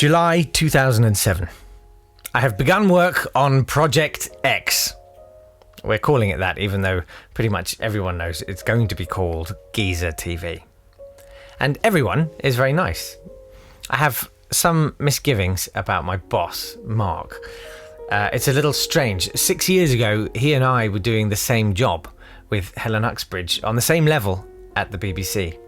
July 2007. I have begun work on Project X. We're calling it that, even though pretty much everyone knows it's going to be called Geezer TV. And everyone is very nice. I have some misgivings about my boss, Mark. It's a little strange. 6 years ago, he and I were doing the same job with Helen Uxbridge on the same level at the BBC.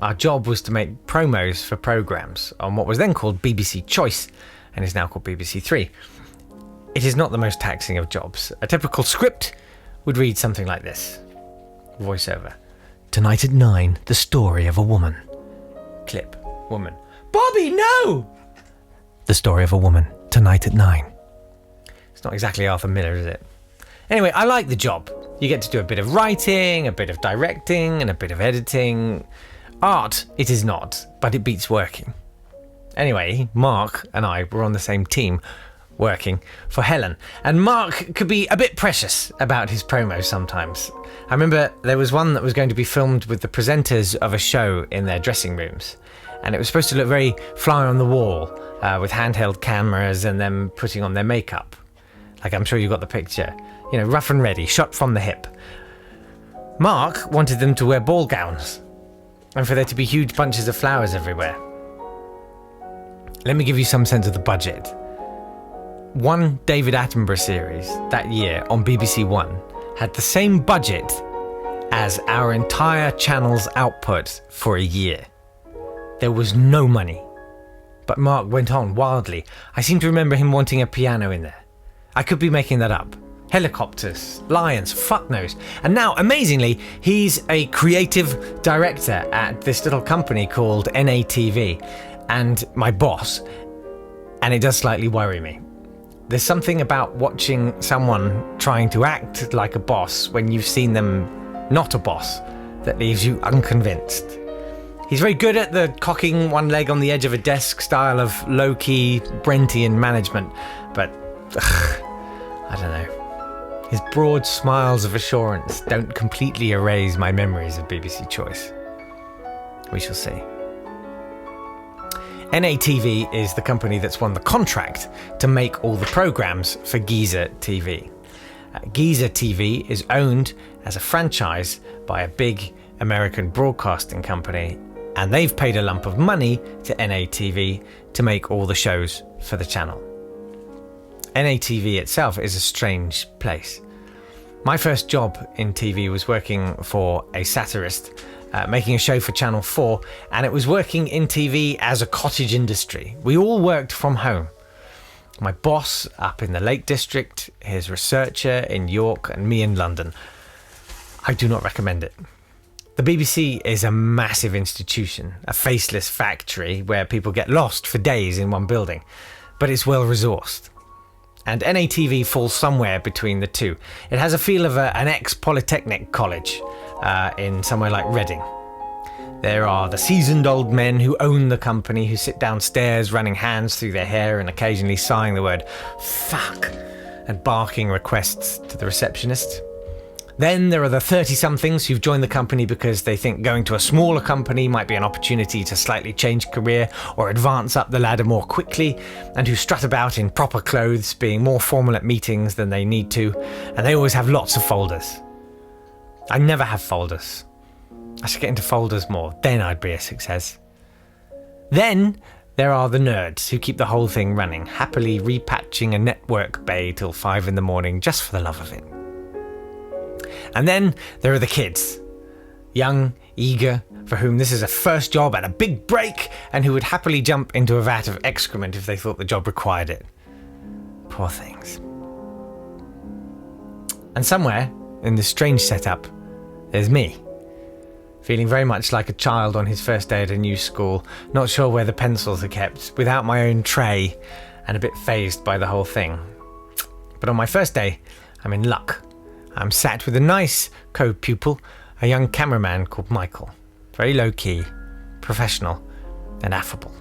Our job was to make promos for programmes on what was then called BBC Choice and is now called BBC Three. It is not the most taxing of jobs. A typical script would read something like this. Voiceover. Tonight at 9, the story of a woman. Clip. Woman. Bobby, no! The story of a woman. Tonight at 9. It's not exactly Arthur Miller, is it? Anyway, I like the job. You get to do a bit of writing, a bit of directing, and a bit of editing. Art, it is not, but it beats working. Anyway, Mark and I were on the same team, working for Helen. And Mark could be a bit precious about his promos sometimes. I remember there was one that was going to be filmed with the presenters of a show in their dressing rooms. And it was supposed to look very fly on the wall, with handheld cameras and them putting on their makeup. Like, I'm sure you got the picture. You know, rough and ready, shot from the hip. Mark wanted them to wear ball gowns and for there to be huge bunches of flowers everywhere. Let me give you some sense of the budget. One David Attenborough series that year on BBC One had the same budget as our entire channel's output for a year. There was no money. But Mark went on wildly. I seem to remember him wanting a piano in there. I could be making that up. Helicopters, lions, fuck knows. And now, amazingly, he's a creative director at this little company called NATV, and my boss, and it does slightly worry me. There's something about watching someone trying to act like a boss when you've seen them not a boss that leaves you unconvinced. He's very good at the cocking one leg on the edge of a desk style of low-key Brentian management, but I don't know. His broad smiles of assurance don't completely erase my memories of BBC Choice. We shall see. NATV is the company that's won the contract to make all the programmes for Geezer TV. Geezer TV is owned as a franchise by a big American broadcasting company, and they've paid a lump of money to NATV to make all the shows for the channel. NATV itself is a strange place. My first job in TV was working for a satirist, making a show for Channel 4, and it was working in TV as a cottage industry. We all worked from home. My boss up in the Lake District, his researcher in York, and me in London. I do not recommend it. The BBC is a massive institution, a faceless factory where people get lost for days in one building, but it's well resourced. And NATV falls somewhere between the two. It has a feel of an ex-polytechnic college in somewhere like Reading. There are the seasoned old men who own the company who sit downstairs running hands through their hair and occasionally sighing the word fuck and barking requests to the receptionist. Then there are the 30-somethings who've joined the company because they think going to a smaller company might be an opportunity to slightly change career or advance up the ladder more quickly, and who strut about in proper clothes, being more formal at meetings than they need to, and they always have lots of folders. I never have folders. I should get into folders more, then I'd be a success. Then there are the nerds who keep the whole thing running, happily repatching a network bay till 5 a.m. just for the love of it. And then there are the kids, young, eager, for whom this is a first job and a big break, and who would happily jump into a vat of excrement if they thought the job required it. Poor things. And somewhere in this strange setup, there's me, feeling very much like a child on his first day at a new school, not sure where the pencils are kept, without my own tray, and a bit fazed by the whole thing. But on my first day, I'm in luck. I'm sat with a nice co-pupil, a young cameraman called Michael. Very low-key, professional, and affable.